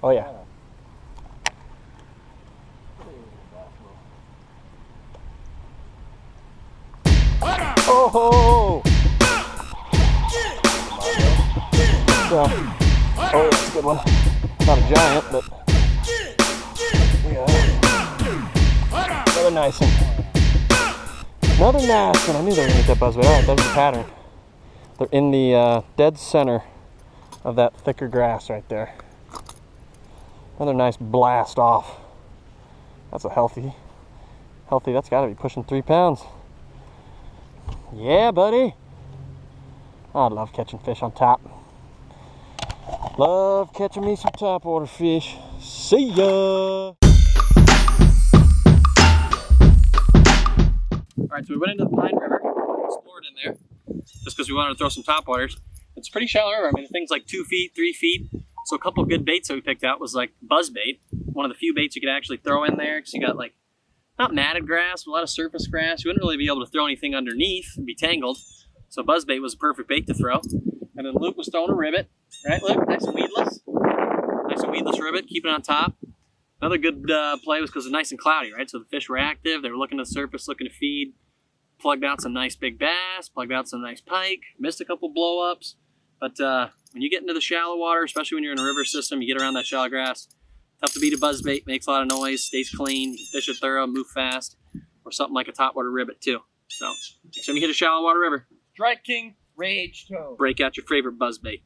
Oh yeah. Oh! So, oh, that's a good one. Not a giant, but yeah. Another nice one. Another nice one. I knew they were gonna get that buzzbait. All right, there's the pattern. They're in the dead center of that thicker grass right there. Another nice blast off. That's a healthy. That's got to be pushing 3 pounds. Yeah, buddy. I love catching fish on top. Love catching me some topwater fish. See ya! Alright, so we went into the Pine River, explored in there, just because we wanted to throw some topwaters. It's a pretty shallow river. I mean, the thing's like 2 feet, 3 feet. So a couple good baits that we picked out was like buzzbait. One of the few baits you could actually throw in there, because you got like, not matted grass, but a lot of surface grass. You wouldn't really be able to throw anything underneath and be tangled. So buzzbait was a perfect bait to throw. And then Luke was throwing a ribbit. Right, Luke? Nice and weedless. Nice and weedless ribbit, keep it on top. Another good play was because it's nice and cloudy, right? So the fish were active. They were looking at the surface, looking to feed. Plugged out some nice big bass, plugged out some nice pike, missed a couple blow-ups. But when you get into the shallow water, especially when you're in a river system, you get around that shallow grass, tough to beat a buzzbait, makes a lot of noise, stays clean, fish are thorough, move fast, or something like a topwater ribbit too. So, next time you hit a shallow water river, Strike King, Rage Toad. Break out your favorite buzzbait.